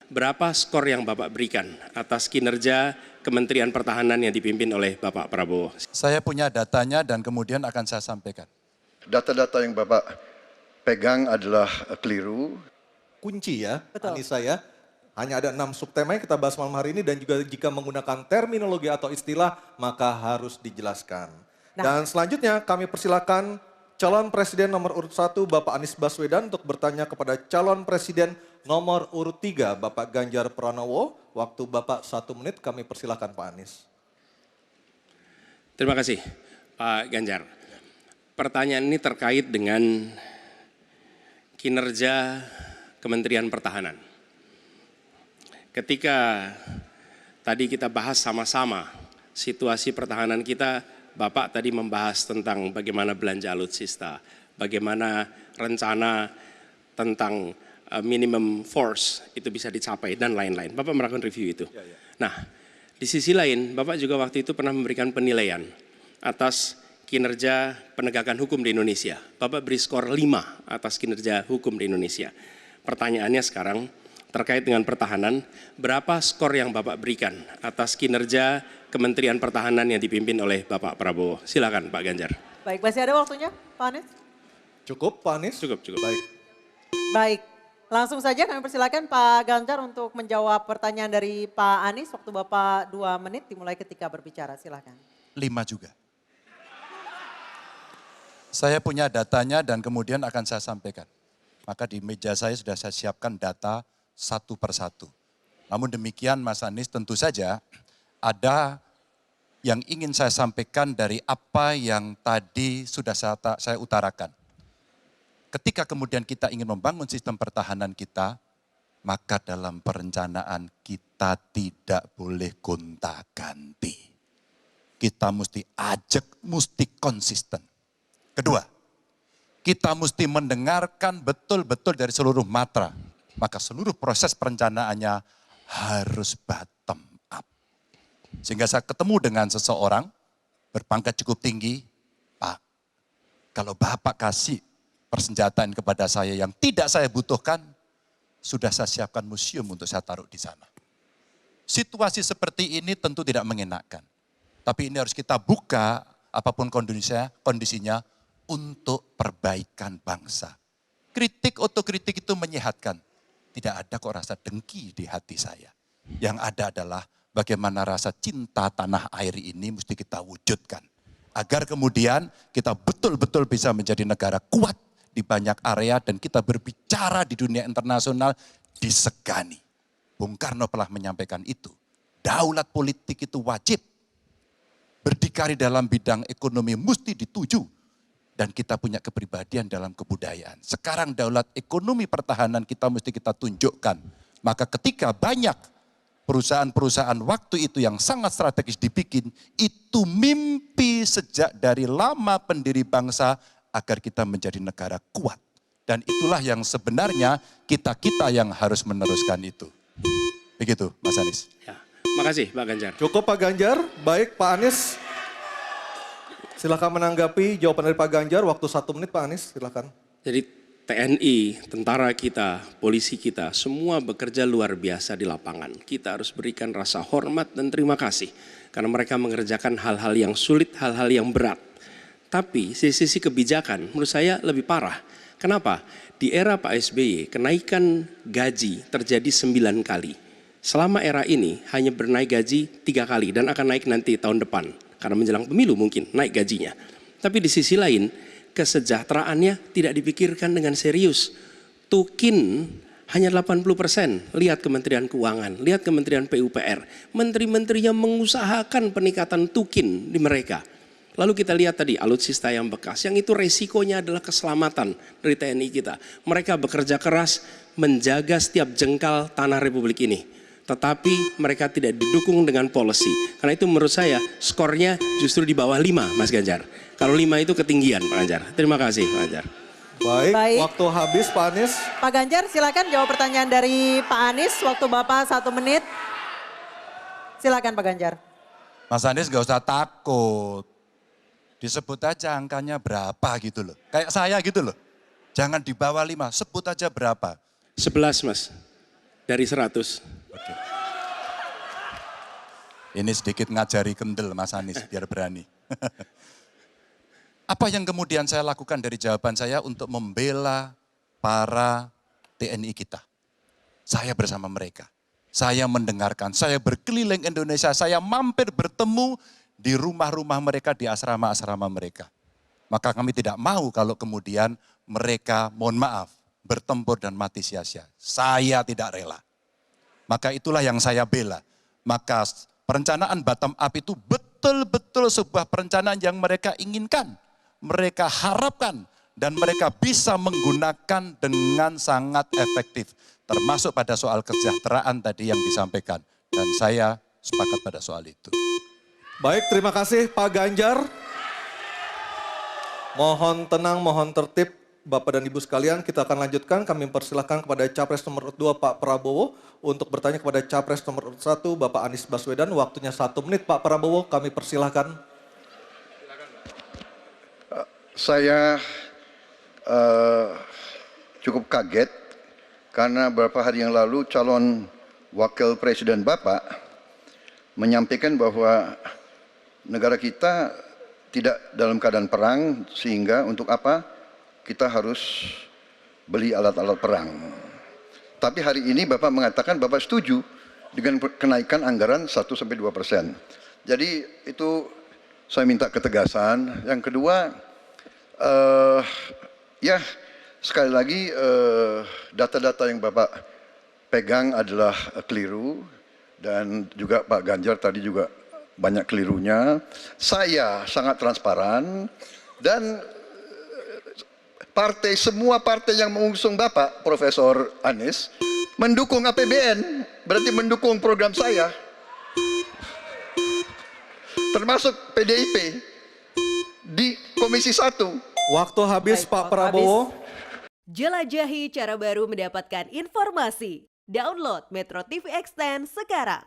Berapa skor yang Bapak berikan atas kinerja Kementerian Pertahanan yang dipimpin oleh Bapak Prabowo? Saya punya datanya dan kemudian akan saya sampaikan. Data-data yang Bapak pegang adalah keliru. Kunci ya, Betul. Anissa ya. Hanya ada 6 subtema yang kita bahas malam hari ini dan juga jika menggunakan terminologi atau istilah maka harus dijelaskan. Dan selanjutnya kami persilakan calon presiden nomor urut 1 Bapak Anies Baswedan untuk bertanya kepada calon presiden nomor urut 3 Bapak Ganjar Pranowo. Waktu Bapak 1 menit, kami persilakan Pak Anies. Terima kasih Pak Ganjar. Pertanyaan ini terkait dengan kinerja Kementerian Pertahanan. Ketika tadi kita bahas sama-sama situasi pertahanan kita, Bapak tadi membahas tentang bagaimana belanja alutsista, bagaimana rencana tentang minimum force itu bisa dicapai dan lain-lain. Bapak melakukan review itu. Nah, di sisi lain Bapak juga waktu itu pernah memberikan penilaian atas kinerja penegakan hukum di Indonesia. Bapak beri skor 5 atas kinerja hukum di Indonesia. Pertanyaannya sekarang terkait dengan pertahanan, berapa skor yang Bapak berikan atas kinerja Kementerian Pertahanan yang dipimpin oleh Bapak Prabowo? Silakan Pak Ganjar. Baik, masih ada waktunya Pak Anies? Cukup Pak Anies? Cukup. Baik. Baik, langsung saja kami persilakan Pak Ganjar untuk menjawab pertanyaan dari Pak Anies. Waktu Bapak 2 menit dimulai ketika berbicara, silakan. 5 juga. Saya punya datanya dan kemudian akan saya sampaikan. Maka di meja saya sudah saya siapkan data satu persatu. Namun demikian Mas Anies, tentu saja ada yang ingin saya sampaikan dari apa yang tadi sudah saya utarakan. Ketika kemudian kita ingin membangun sistem pertahanan kita, maka dalam perencanaan kita tidak boleh gonta-ganti. Kita mesti ajak, mesti konsisten. Kedua, kita mesti mendengarkan betul-betul dari seluruh matra. Maka seluruh proses perencanaannya harus bottom up. Sehingga saya ketemu dengan seseorang berpangkat cukup tinggi, Pak, kalau Bapak kasih persenjataan kepada saya yang tidak saya butuhkan, sudah saya siapkan museum untuk saya taruh di sana. Situasi seperti ini tentu tidak mengenakan. Tapi ini harus kita buka apapun kondisinya untuk perbaikan bangsa. Kritik otokritik itu menyehatkan. Tidak ada kok rasa dengki di hati saya. Yang ada adalah bagaimana rasa cinta tanah air ini mesti kita wujudkan. Agar kemudian kita betul-betul bisa menjadi negara kuat di banyak area dan kita berbicara di dunia internasional disegani. Bung Karno telah menyampaikan itu. Daulat politik itu wajib. Berdikari dalam bidang ekonomi mesti dituju. Dan kita punya kepribadian dalam kebudayaan. Sekarang daulat ekonomi pertahanan kita mesti kita tunjukkan. Maka ketika banyak perusahaan-perusahaan waktu itu yang sangat strategis dibikin, itu mimpi sejak dari lama pendiri bangsa agar kita menjadi negara kuat. Dan itulah yang sebenarnya kita-kita yang harus meneruskan itu. Begitu Mas Anies. Ya, makasih Pak Ganjar. Cukup Pak Ganjar, baik Pak Anies. Silakan menanggapi jawaban dari Pak Ganjar, waktu 1 menit Pak Anies, silakan. Jadi TNI, tentara kita, polisi kita, semua bekerja luar biasa di lapangan. Kita harus berikan rasa hormat dan terima kasih. Karena mereka mengerjakan hal-hal yang sulit, hal-hal yang berat. Tapi sisi kebijakan menurut saya lebih parah. Kenapa? Di era Pak SBY, kenaikan gaji terjadi 9 kali. Selama era ini hanya bernaik gaji 3 kali dan akan naik nanti tahun depan. Karena menjelang pemilu mungkin naik gajinya. Tapi di sisi lain kesejahteraannya tidak dipikirkan dengan serius. Tukin hanya 80%. Lihat Kementerian Keuangan, lihat Kementerian PUPR. Menteri-menterinya mengusahakan peningkatan tukin di mereka. Lalu kita lihat tadi alutsista yang bekas. Yang itu resikonya adalah keselamatan dari TNI kita. Mereka bekerja keras menjaga setiap jengkal tanah Republik ini. Tetapi mereka tidak didukung dengan policy. Karena itu menurut saya skornya justru di bawah 5 Mas Ganjar. Kalau 5 itu ketinggian Pak Ganjar. Terima kasih Pak Ganjar. Baik, waktu habis Pak Anies. Pak Ganjar silakan jawab pertanyaan dari Pak Anies. Waktu Bapak 1 menit. Silakan Pak Ganjar. Mas Anies gak usah takut. Disebut aja angkanya berapa gitu loh. Kayak saya gitu loh. Jangan di bawah 5, sebut aja berapa. 11 Mas. Dari 100. Oke. Ini sedikit ngajari kendel Mas Anies biar berani. Apa yang kemudian saya lakukan dari jawaban saya untuk membela para TNI kita? Saya bersama mereka. Saya mendengarkan, saya berkeliling Indonesia, saya mampir bertemu di rumah-rumah mereka, di asrama-asrama mereka. Maka kami tidak mau kalau kemudian mereka, mohon maaf, bertempur dan mati sia-sia. Saya tidak rela. Maka itulah yang saya bela. Maka perencanaan bottom up itu betul-betul sebuah perencanaan yang mereka inginkan. Mereka harapkan dan mereka bisa menggunakan dengan sangat efektif. Termasuk pada soal kesejahteraan tadi yang disampaikan. Dan saya sepakat pada soal itu. Baik, terima kasih Pak Ganjar. Mohon tenang, mohon tertib Bapak dan Ibu sekalian. Kita akan lanjutkan, kami persilahkan kepada Capres nomor 2 Pak Prabowo untuk bertanya kepada Capres nomor 1 Bapak Anies Baswedan. Waktunya 1 menit Pak Prabowo, kami persilahkan. Saya cukup kaget karena beberapa hari yang lalu calon wakil presiden Bapak menyampaikan bahwa negara kita tidak dalam keadaan perang sehingga untuk apa kita harus beli alat-alat perang. Tapi hari ini Bapak mengatakan Bapak setuju dengan kenaikan anggaran 1-2%. Jadi itu saya minta ketegasan. Yang kedua, ya sekali lagi data-data yang Bapak pegang adalah keliru dan juga Pak Ganjar tadi juga banyak kelirunya. Saya sangat transparan dan semua partai yang mengusung Bapak Profesor Anies mendukung APBN, berarti mendukung program saya. Termasuk PDIP di Komisi 1. Waktu habis Baik, Pak waktu Prabowo. habis. Jelajahi cara baru mendapatkan informasi. Download Metro TV Extend sekarang.